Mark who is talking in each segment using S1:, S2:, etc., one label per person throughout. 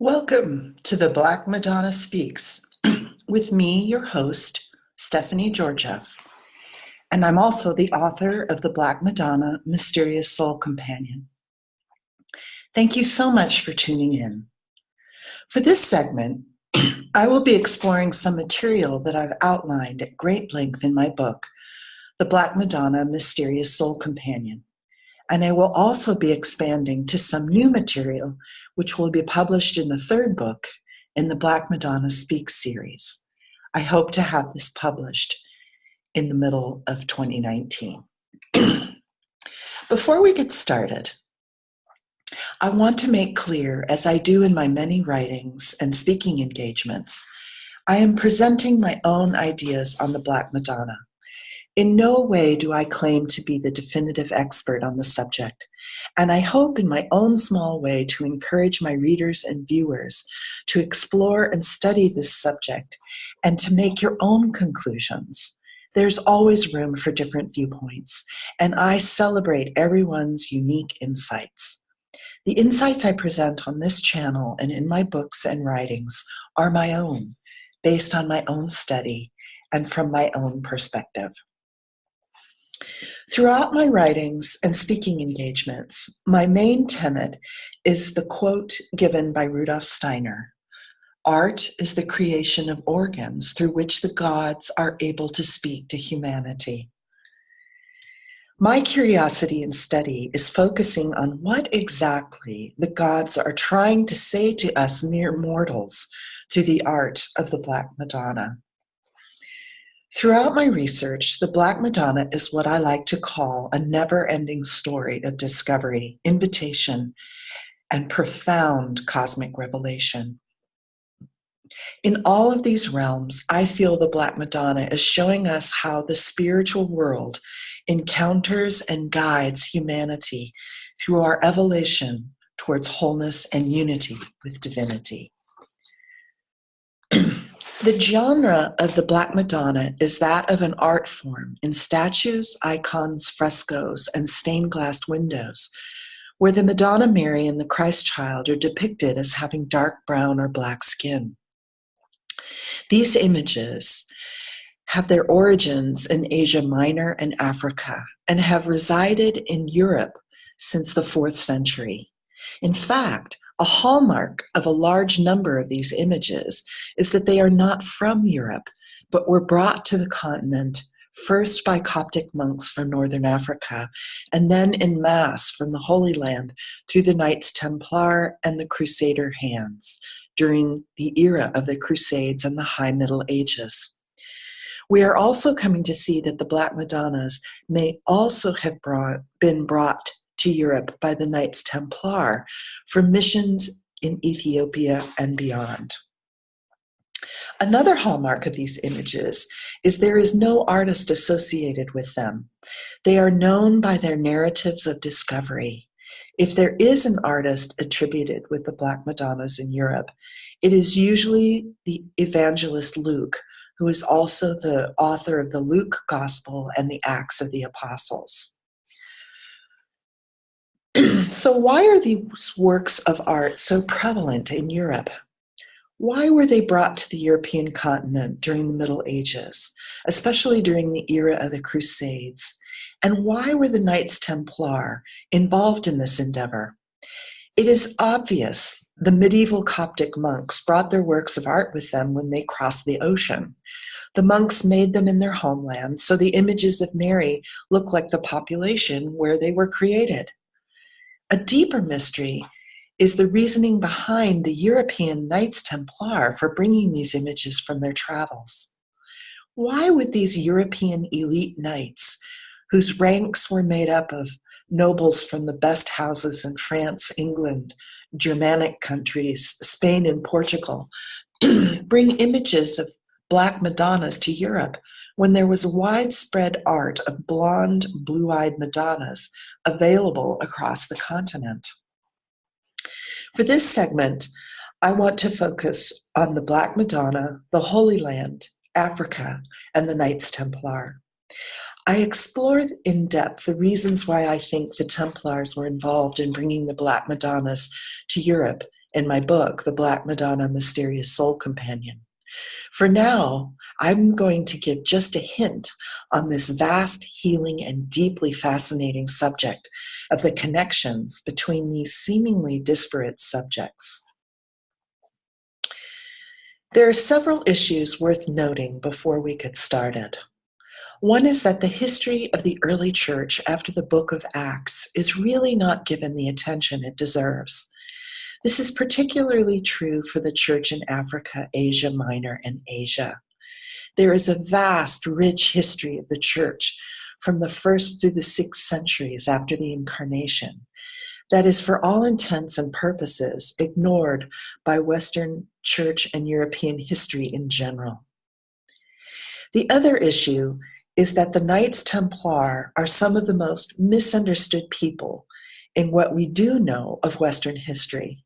S1: Welcome to the Black Madonna Speaks with me, your host, Stephanie Georgiev. And I'm also the author of the Black Madonna Mysterious Soul Companion. Thank you so much for tuning in. For this segment, I will be exploring some material that I've outlined at great length in my book, The Black Madonna Mysterious Soul Companion. And I will also be expanding to some new material, which will be published in the third book in the Black Madonna Speaks series. I hope to have this published in the middle of 2019. Before we get started, I want to make clear, as I do in my many writings and speaking engagements, I am presenting my own ideas on the Black Madonna. In no way do I claim to be the definitive expert on the subject, and I hope in my own small way to encourage my readers and viewers to explore and study this subject and to make your own conclusions. There's always room for different viewpoints, and I celebrate everyone's unique insights. The insights I present on this channel and in my books and writings are my own, based on my own study and from my own perspective. Throughout my writings and speaking engagements, my main tenet is the quote given by Rudolf Steiner: "Art is the creation of organs through which the gods are able to speak to humanity." My curiosity and study is focusing on what exactly the gods are trying to say to us mere mortals through the art of the Black Madonna. Throughout my research, the Black Madonna is what I like to call a never-ending story of discovery, invitation, and profound cosmic revelation. In all of these realms, I feel the Black Madonna is showing us how the spiritual world encounters and guides humanity through our evolution towards wholeness and unity with divinity. The genre of the Black Madonna is that of an art form in statues, icons, frescoes, and stained glass windows, where the Madonna Mary and the Christ Child are depicted as having dark brown or black skin. These images have their origins in Asia Minor and Africa and have resided in Europe since the 4th century. In fact, a hallmark of a large number of these images is that they are not from Europe, but were brought to the continent first by Coptic monks from northern Africa, and then en masse from the Holy Land through the Knights Templar and the Crusader hands during the era of the Crusades and the High Middle Ages. We are also coming to see that the Black Madonnas may also have been brought to Europe by the Knights Templar for missions in Ethiopia and beyond. Another hallmark of these images is there is no artist associated with them. They are known by their narratives of discovery. If there is an artist attributed with the Black Madonnas in Europe, it is usually the evangelist Luke, who is also the author of the Luke Gospel and the Acts of the Apostles. So why are these works of art so prevalent in Europe? Why were they brought to the European continent during the Middle Ages, especially during the era of the Crusades? And why were the Knights Templar involved in this endeavor? It is obvious the medieval Coptic monks brought their works of art with them when they crossed the ocean. The monks made them in their homeland, so the images of Mary look like the population where they were created. A deeper mystery is the reasoning behind the European Knights Templar for bringing these images from their travels. Why would these European elite knights, whose ranks were made up of nobles from the best houses in France, England, Germanic countries, Spain, and Portugal, bring images of Black Madonnas to Europe when there was widespread art of blonde, blue-eyed Madonnas available across the continent? For this segment, I want to focus on the Black Madonna, the Holy Land, Africa, and the Knights Templar. I explored in depth the reasons why I think the Templars were involved in bringing the Black Madonnas to Europe in my book, The Black Madonna Mysterious Soul Companion. For now, I'm going to give just a hint on this vast, healing, and deeply fascinating subject of the connections between these seemingly disparate subjects. There are several issues worth noting before we get started. One is that the history of the early church after the book of Acts is really not given the attention it deserves. This is particularly true for the church in Africa, Asia Minor, and Asia. There is a vast, rich history of the church from the 1st through the 6th centuries after the Incarnation that is, for all intents and purposes, ignored by Western church and European history in general. The other issue is that the Knights Templar are some of the most misunderstood people in what we do know of Western history.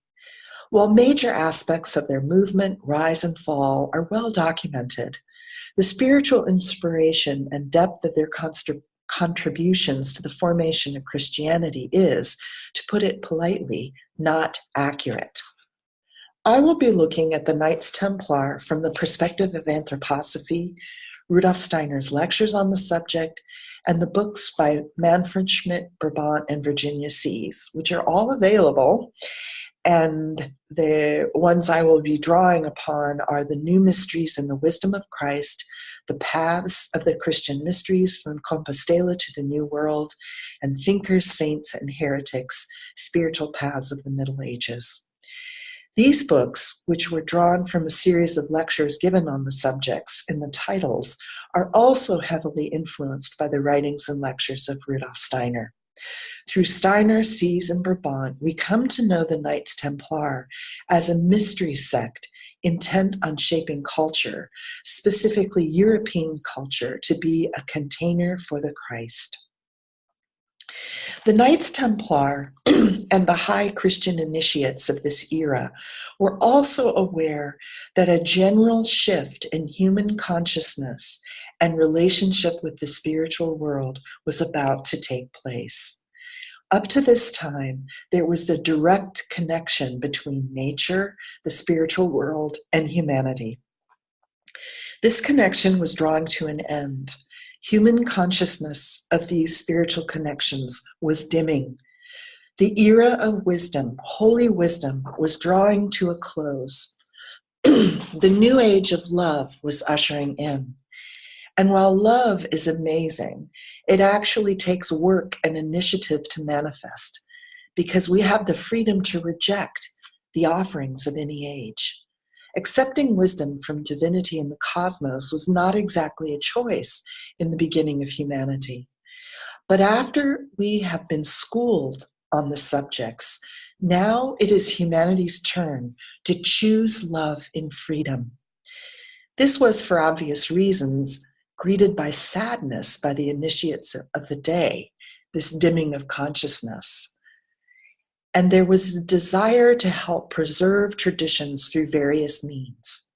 S1: While major aspects of their movement, rise and fall, are well documented, the spiritual inspiration and depth of their contributions to the formation of Christianity is, to put it politely, not accurate. I will be looking at the Knights Templar from the perspective of anthroposophy, Rudolf Steiner's lectures on the subject, and the books by Manfred Schmidt, Brabant, and Virginia Sees, which are all available. And the ones I will be drawing upon are The New Mysteries and the Wisdom of Christ, The Paths of the Christian Mysteries from Compostela to the New World, and Thinkers, Saints, and Heretics, Spiritual Paths of the Middle Ages. These books, which were drawn from a series of lectures given on the subjects in the titles, are also heavily influenced by the writings and lectures of Rudolf Steiner. Through Steiner, Sees, and Brabant, we come to know the Knights Templar as a mystery sect intent on shaping culture, specifically European culture, to be a container for the Christ. The Knights Templar and the high Christian initiates of this era were also aware that a general shift in human consciousness and relationship with the spiritual world was about to take place. Up to this time, there was a direct connection between nature, the spiritual world, and humanity. This connection was drawing to an end. Human consciousness of these spiritual connections was dimming. The era of wisdom, holy wisdom, was drawing to a close. The new age of love was ushering in. And while love is amazing, it actually takes work and initiative to manifest, because we have the freedom to reject the offerings of any age. Accepting wisdom from divinity in the cosmos was not exactly a choice in the beginning of humanity. But after we have been schooled on the subjects, now it is humanity's turn to choose love in freedom. This was, for obvious reasons, greeted by sadness by the initiates of the day, this dimming of consciousness. And there was a desire to help preserve traditions through various means.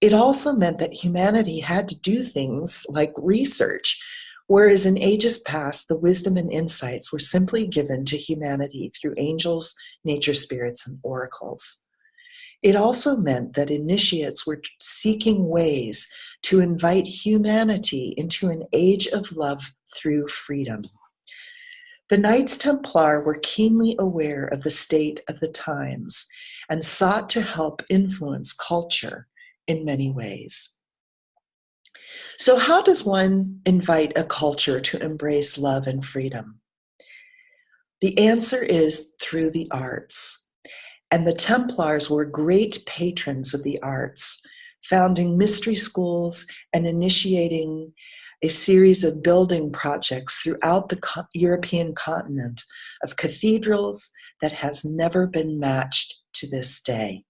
S1: It also meant that humanity had to do things like research, whereas in ages past, the wisdom and insights were simply given to humanity through angels, nature spirits, and oracles. It also meant that initiates were seeking ways to invite humanity into an age of love through freedom. The Knights Templar were keenly aware of the state of the times and sought to help influence culture in many ways. So how does one invite a culture to embrace love and freedom? The answer is through the arts. And the Templars were great patrons of the arts, founding mystery schools and initiating a series of building projects throughout the European continent of cathedrals that has never been matched to this day.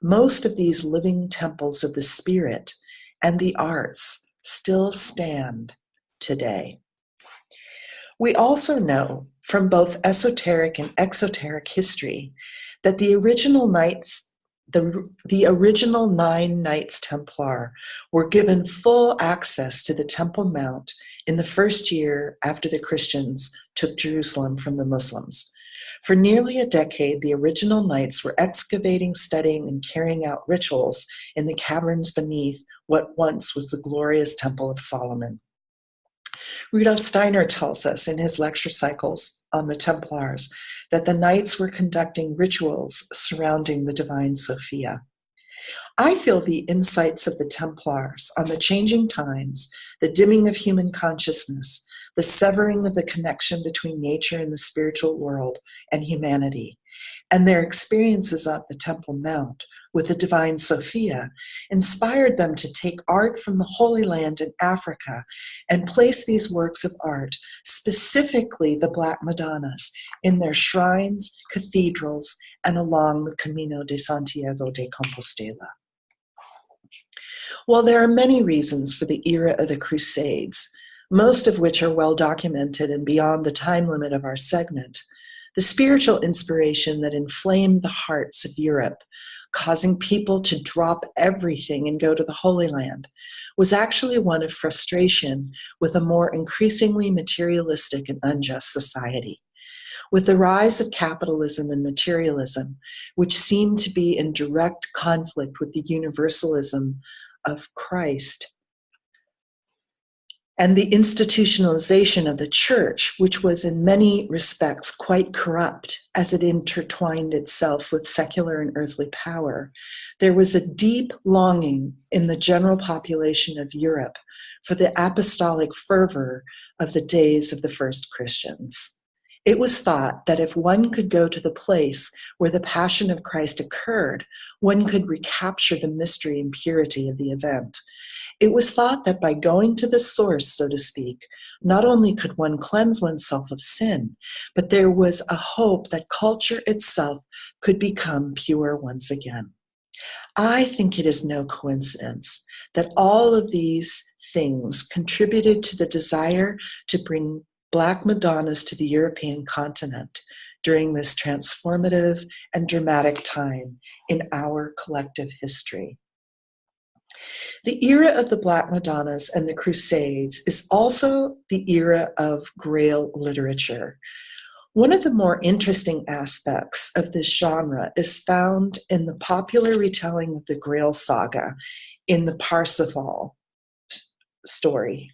S1: Most of these living temples of the spirit and the arts still stand today. We also know from both esoteric and exoteric history that the original original 9 Knights Templar were given full access to the Temple Mount in the first year after the Christians took Jerusalem from the Muslims. For nearly a decade, the original knights were excavating, studying, and carrying out rituals in the caverns beneath what once was the glorious Temple of Solomon. Rudolf Steiner tells us in his lecture cycles on the Templars that the knights were conducting rituals surrounding the divine Sophia. I feel the insights of the Templars on the changing times, the dimming of human consciousness, the severing of the connection between nature and the spiritual world and humanity, and their experiences at the Temple Mount with the divine Sophia inspired them to take art from the Holy Land in Africa and place these works of art, specifically the Black Madonnas, in their shrines, cathedrals, and along the Camino de Santiago de Compostela. While there are many reasons for the era of the Crusades, most of which are well documented and beyond the time limit of our segment, the spiritual inspiration that inflamed the hearts of Europe, causing people to drop everything and go to the Holy Land, was actually one of frustration with a more increasingly materialistic and unjust society. With the rise of capitalism and materialism, which seemed to be in direct conflict with the universalism of Christ, and the institutionalization of the church, which was in many respects quite corrupt as it intertwined itself with secular and earthly power, there was a deep longing in the general population of Europe for the apostolic fervor of the days of the first Christians. It was thought that if one could go to the place where the Passion of Christ occurred, one could recapture the mystery and purity of the event. It was thought that by going to the source, so to speak, not only could one cleanse oneself of sin, but there was a hope that culture itself could become pure once again. I think it is no coincidence that all of these things contributed to the desire to bring Black Madonnas to the European continent during this transformative and dramatic time in our collective history. The era of the Black Madonnas and the Crusades is also the era of Grail literature. One of the more interesting aspects of this genre is found in the popular retelling of the Grail saga in the Parsifal story.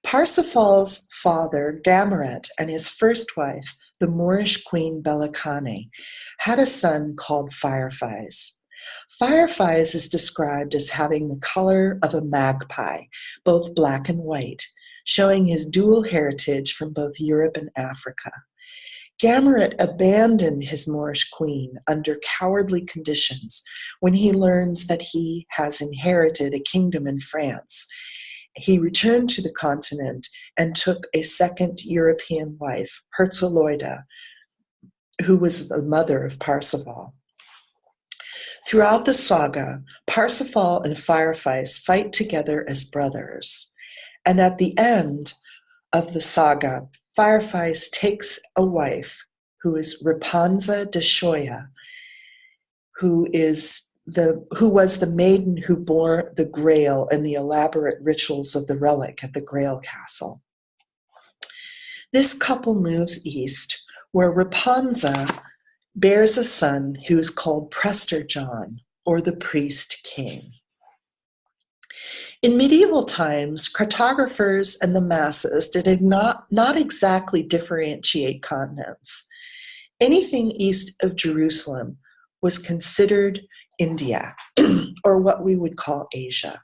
S1: Parsifal's father, Gameret, and his first wife, the Moorish queen Belicane, had a son called Fireflies. Fireflies is described as having the color of a magpie, both black and white, showing his dual heritage from both Europe and Africa. Gameret abandoned his Moorish queen under cowardly conditions when he learns that he has inherited a kingdom in France. He returned to the continent and took a second European wife, Herzeloida, who was the mother of Parsifal. Throughout the saga, Parsifal and Fireflies fight together as brothers. And at the end of the saga, Fireflies takes a wife who is Rapunzel de Shoya, who was the maiden who bore the Grail and the elaborate rituals of the relic at the Grail Castle. This couple moves east, where Rapunzel bears a son who is called Prester John, or the Priest King. In medieval times, cartographers and the masses did not exactly differentiate continents. Anything east of Jerusalem was considered India, or what we would call Asia,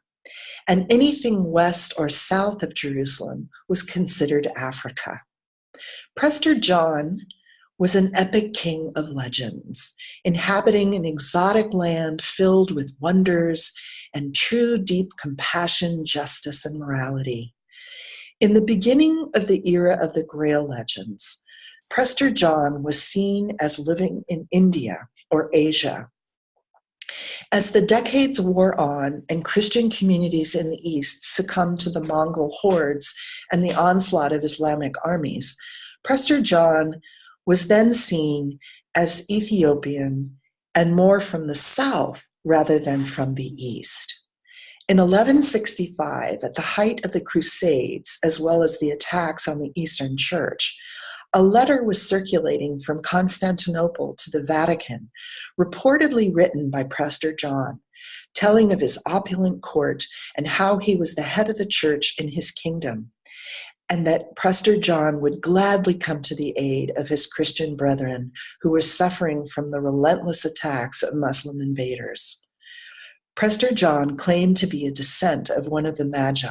S1: and anything west or south of Jerusalem was considered Africa. Prester John was an epic king of legends, inhabiting an exotic land filled with wonders and true deep compassion, justice, and morality. In the beginning of the era of the Grail legends, Prester John was seen as living in India or Asia. As the decades wore on and Christian communities in the East succumbed to the Mongol hordes and the onslaught of Islamic armies, Prester John was then seen as Ethiopian and more from the south rather than from the east. In 1165, at the height of the Crusades, as well as the attacks on the Eastern Church, A letter was circulating from Constantinople to the Vatican, reportedly written by Prester John, telling of his opulent court and how he was the head of the church in his kingdom, and that Prester John would gladly come to the aid of his Christian brethren who were suffering from the relentless attacks of Muslim invaders. Prester John claimed to be a descent of one of the Magi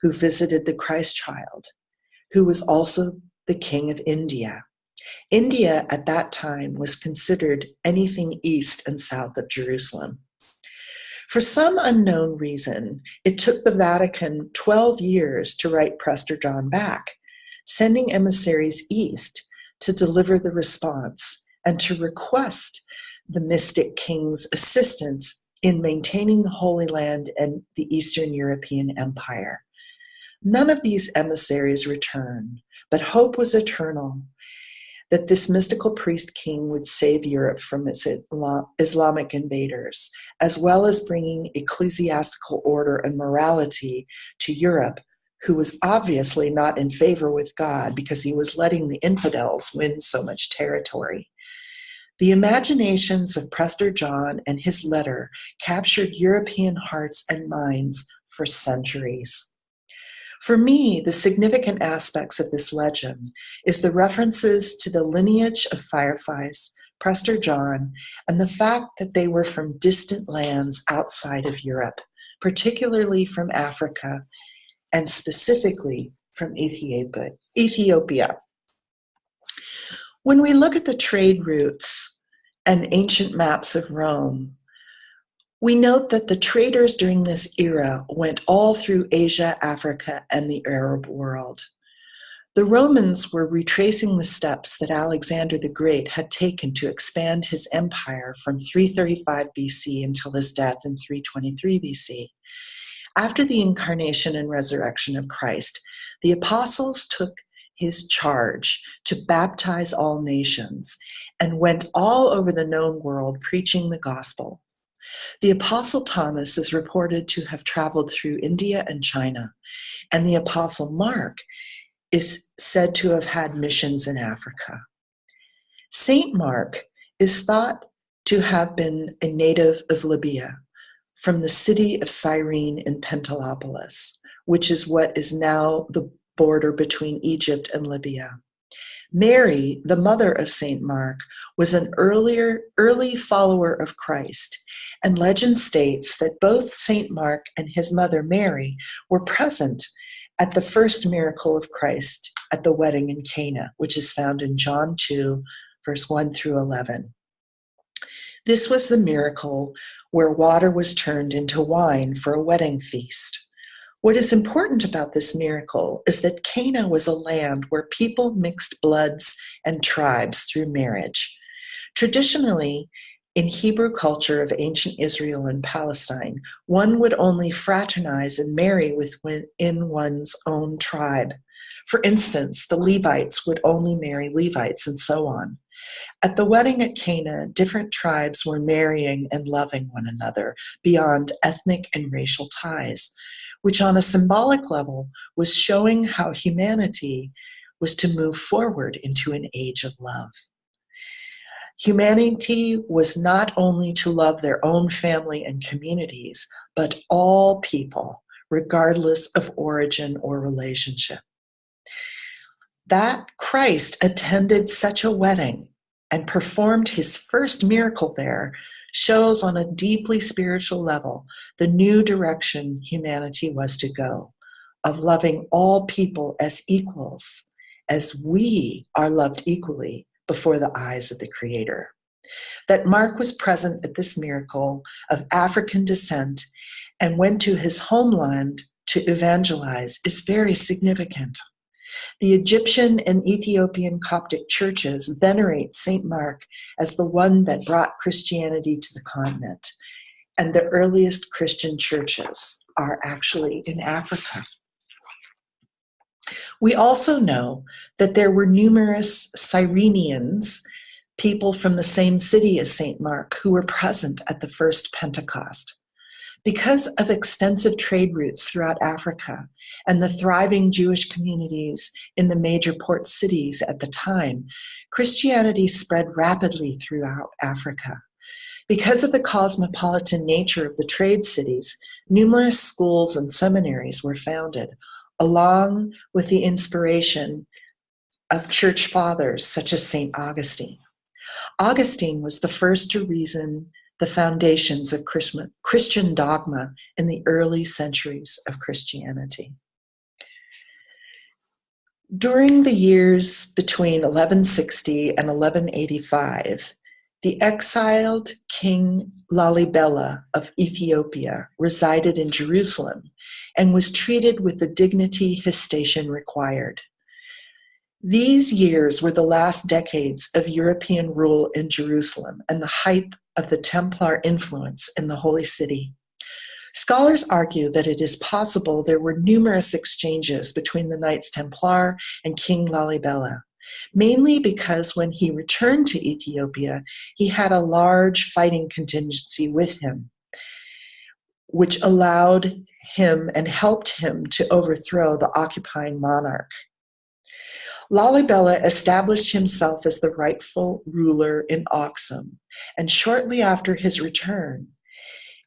S1: who visited the Christ child, who was also the king of India. India at that time was considered anything east and south of Jerusalem. For some unknown reason, it took the Vatican 12 years to write Prester John back, sending emissaries east to deliver the response and to request the mystic king's assistance in maintaining the Holy Land and the Eastern European Empire. None of these emissaries returned, but hope was eternal that this mystical priest king would save Europe from its Islamic invaders, as well as bringing ecclesiastical order and morality to Europe, who was obviously not in favor with God because he was letting the infidels win so much territory. The imaginations of Prester John and his letter captured European hearts and minds for centuries. For me, the significant aspects of this legend is the references to the lineage of Fireflies, Prester John, and the fact that they were from distant lands outside of Europe, particularly from Africa, and specifically from Ethiopia. When we look at the trade routes and ancient maps of Rome, we note that the traders during this era went all through Asia, Africa, and the Arab world. The Romans were retracing the steps that Alexander the Great had taken to expand his empire from 335 BC until his death in 323 BC. After the incarnation and resurrection of Christ, the apostles took his charge to baptize all nations and went all over the known world preaching the gospel. The Apostle Thomas is reported to have traveled through India and China, and the Apostle Mark is said to have had missions in Africa. Saint Mark is thought to have been a native of Libya, from the city of Cyrene in Pentalopolis, which is what is now the border between Egypt and Libya. Mary, the mother of Saint Mark, was an early follower of Christ, and legend states that both Saint Mark and his mother Mary were present at the first miracle of Christ at the wedding in Cana, which is found in John 2, verse 1 through 11. This was the miracle where water was turned into wine for a wedding feast. What is important about this miracle is that Cana was a land where people mixed bloods and tribes through marriage. Traditionally, in Hebrew culture of ancient Israel and Palestine, one would only fraternize and marry within one's own tribe. For instance, the Levites would only marry Levites and so on. At the wedding at Cana, different tribes were marrying and loving one another beyond ethnic and racial ties, which on a symbolic level was showing how humanity was to move forward into an age of love. Humanity was not only to love their own family and communities, but all people, regardless of origin or relationship. That Christ attended such a wedding and performed his first miracle there shows on a deeply spiritual level the new direction humanity was to go, of loving all people as equals, as we are loved equally before the eyes of the Creator. That Mark was present at this miracle of African descent and went to his homeland to evangelize is very significant. The Egyptian and Ethiopian Coptic churches venerate Saint Mark as the one that brought Christianity to the continent, and the earliest Christian churches are actually in Africa. We also know that there were numerous Cyrenians, people from the same city as Saint Mark, who were present at the first Pentecost. Because of extensive trade routes throughout Africa and the thriving Jewish communities in the major port cities at the time, Christianity spread rapidly throughout Africa. Because of the cosmopolitan nature of the trade cities, numerous schools and seminaries were founded, along with the inspiration of church fathers such as St. Augustine. Augustine was the first to reason the foundations of Christian dogma in the early centuries of Christianity. During the years between 1160 and 1185, the exiled King Lalibela of Ethiopia resided in Jerusalem and was treated with the dignity his station required. These years were the last decades of European rule in Jerusalem and the height of the Templar influence in the Holy City. Scholars argue that it is possible there were numerous exchanges between the Knights Templar and King Lalibela, mainly because when he returned to Ethiopia, he had a large fighting contingency with him, which allowed him and helped him to overthrow the occupying monarch. Lalibela established himself as the rightful ruler in Aksum, and shortly after his return,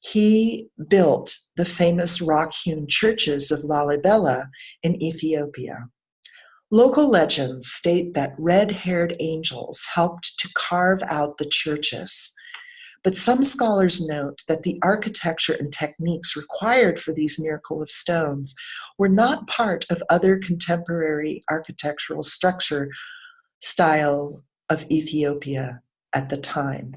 S1: he built the famous rock-hewn churches of Lalibela in Ethiopia. Local legends state that red-haired angels helped to carve out the churches, but some scholars note that the architecture and techniques required for these miracle of stones were not part of other contemporary architectural structure styles of Ethiopia at the time.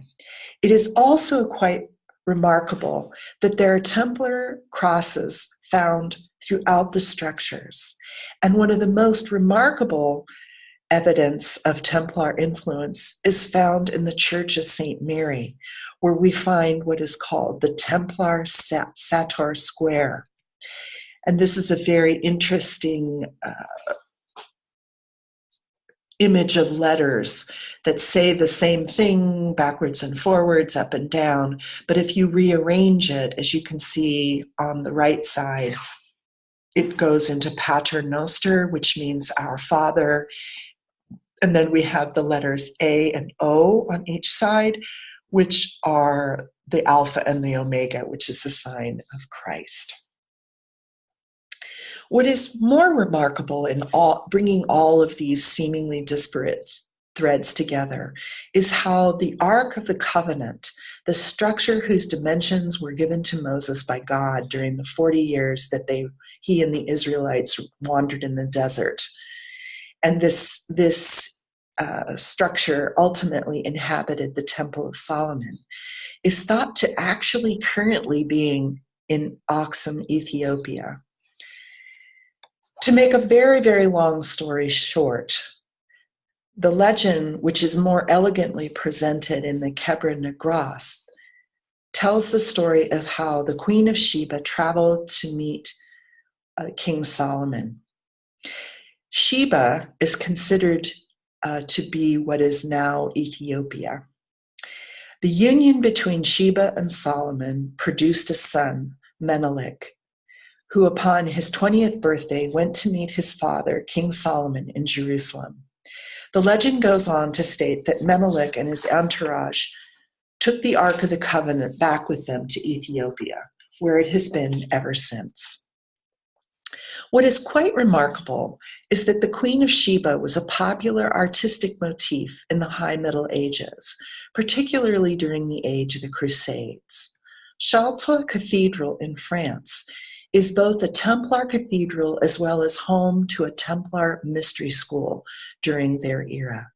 S1: It is also quite remarkable that there are Templar crosses found throughout the structures, and one of the most remarkable evidence of Templar influence is found in the Church of St. Mary, where we find what is called the Templar Sator Square. And this is a very interesting image of letters that say the same thing backwards and forwards, up and down. But if you rearrange it, as you can see on the right side, it goes into Pater Noster, which means our Father. And then we have the letters A and O on each side, which are the Alpha and the Omega, which is the sign of Christ. What is more remarkable in bringing all of these seemingly disparate threads together is how the Ark of the Covenant, the structure whose dimensions were given to Moses by God during the 40 years that he and the Israelites wandered in the desert, and this structure ultimately inhabited the Temple of Solomon, is thought to actually currently being in Aksum, Ethiopia. To make a very, very long story short, the legend, which is more elegantly presented in the Kebra Negras, tells the story of how the Queen of Sheba traveled to meet King Solomon. Sheba is considered to be what is now Ethiopia. The union between Sheba and Solomon produced a son, Menelik, who upon his 20th birthday went to meet his father, King Solomon, in Jerusalem. The legend goes on to state that Menelik and his entourage took the Ark of the Covenant back with them to Ethiopia, where it has been ever since. What is quite remarkable is that the Queen of Sheba was a popular artistic motif in the High Middle Ages, particularly during the age of the Crusades. Chartres Cathedral in France is both a Templar cathedral as well as home to a Templar mystery school during their era.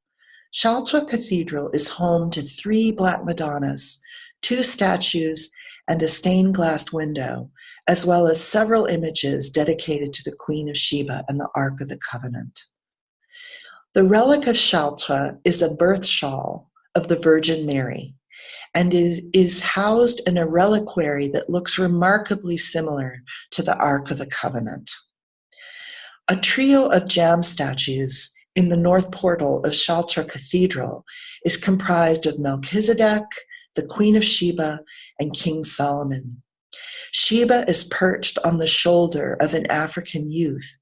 S1: Chartres Cathedral is home to 3 Black Madonnas, 2 statues, and a stained glass window, as well as several images dedicated to the Queen of Sheba and the Ark of the Covenant. The relic of Chartres is a birth shawl of the Virgin Mary, and is housed in a reliquary that looks remarkably similar to the Ark of the Covenant. A trio of jam statues in the north portal of Chartres Cathedral is comprised of Melchizedek, the Queen of Sheba, and King Solomon. Sheba is perched on the shoulder of an African youth,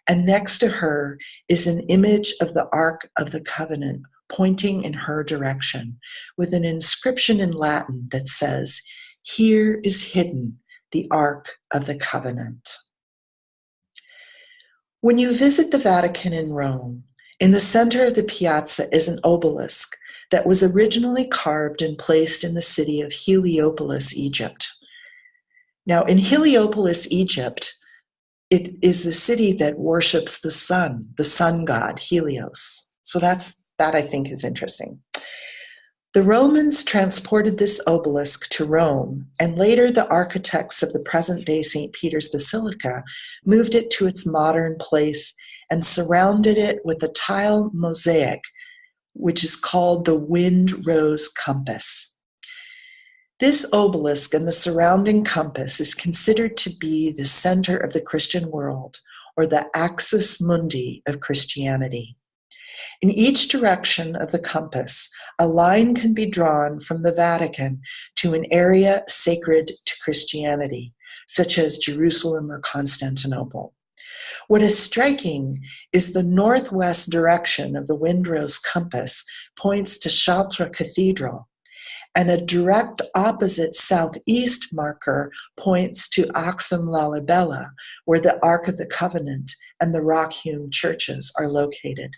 S1: and next to her is an image of the Ark of the Covenant pointing in her direction, with an inscription in Latin that says, "Here is hidden the Ark of the Covenant." When you visit the Vatican in Rome, in the center of the piazza is an obelisk that was originally carved and placed in the city of Heliopolis, Egypt. Now, in Heliopolis, Egypt, it is the city that worships the sun god, Helios. So that I think is interesting. The Romans transported this obelisk to Rome, and later the architects of the present-day St. Peter's Basilica moved it to its modern place and surrounded it with a tile mosaic, which is called the Windrose Compass. This obelisk and the surrounding compass is considered to be the center of the Christian world, or the axis mundi of Christianity. In each direction of the compass, a line can be drawn from the Vatican to an area sacred to Christianity, such as Jerusalem or Constantinople. What is striking is the northwest direction of the Windrose compass points to Chartres Cathedral, and a direct opposite southeast marker points to Axum Lalibela, where the Ark of the Covenant and the rock-hewn churches are located.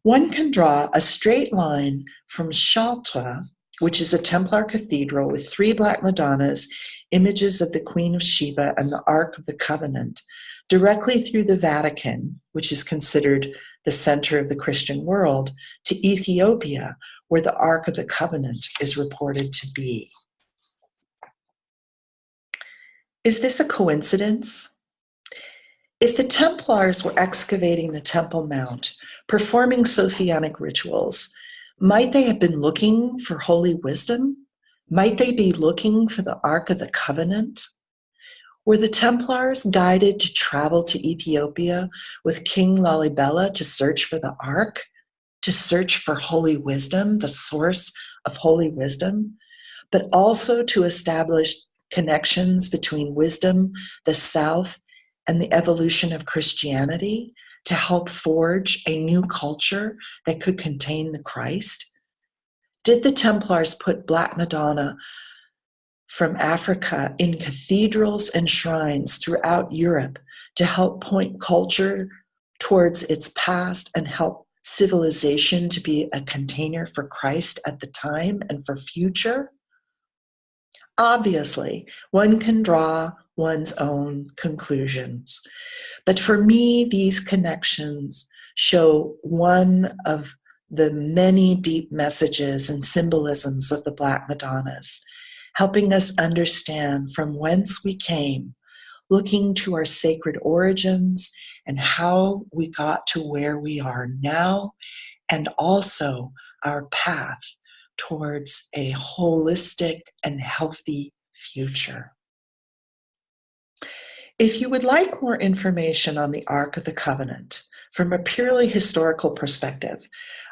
S1: One can draw a straight line from Chartres, which is a Templar cathedral with 3 Black Madonnas, images of the Queen of Sheba and the Ark of the Covenant, directly through the Vatican, which is considered the center of the Christian world, to Ethiopia, where the Ark of the Covenant is reported to be. Is this a coincidence? If the Templars were excavating the Temple Mount, performing Sophianic rituals, might they have been looking for holy wisdom? Might they be looking for the Ark of the Covenant? Were the Templars guided to travel to Ethiopia with King Lalibela to search for the Ark, to search for holy wisdom, the source of holy wisdom, but also to establish connections between wisdom, the South, and the evolution of Christianity, to help forge a new culture that could contain the Christ? Did the Templars put Black Madonna from Africa in cathedrals and shrines throughout Europe to help point culture towards its past and help civilization to be a container for Christ at the time and for future? Obviously, one can draw one's own conclusions. But for me, these connections show one of the many deep messages and symbolisms of the Black Madonnas, helping us understand from whence we came, looking to our sacred origins and how we got to where we are now, and also our path towards a holistic and healthy future. If you would like more information on the Ark of the Covenant from a purely historical perspective,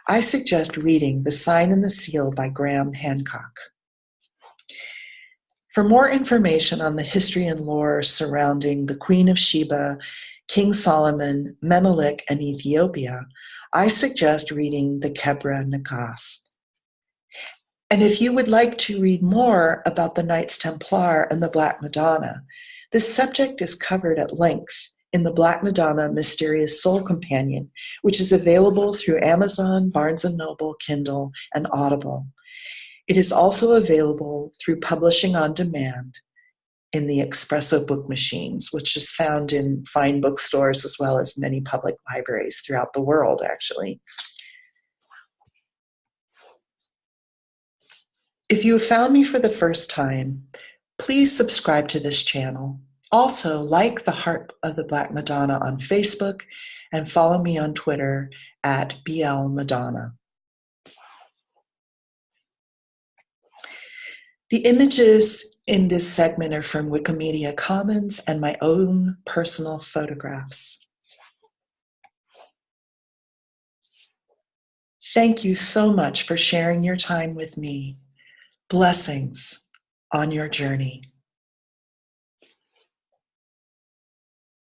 S1: I suggest reading The Sign and the Seal by Graham Hancock. For more information on the history and lore surrounding the Queen of Sheba, King Solomon, Menelik, and Ethiopia, I suggest reading the Kebra Nagas. And if you would like to read more about the Knights Templar and the Black Madonna, this subject is covered at length in the Black Madonna Mysterious Soul Companion, which is available through Amazon, Barnes & Noble, Kindle, and Audible. It is also available through Publishing on Demand in the Espresso book machines, which is found in fine bookstores as well as many public libraries throughout the world, actually. If you have found me for the first time, please subscribe to this channel. Also, like the Heart of the Black Madonna on Facebook and follow me on Twitter at BLMadonna. The images in this segment are from Wikimedia Commons and my own personal photographs. Thank you so much for sharing your time with me. Blessings on your journey.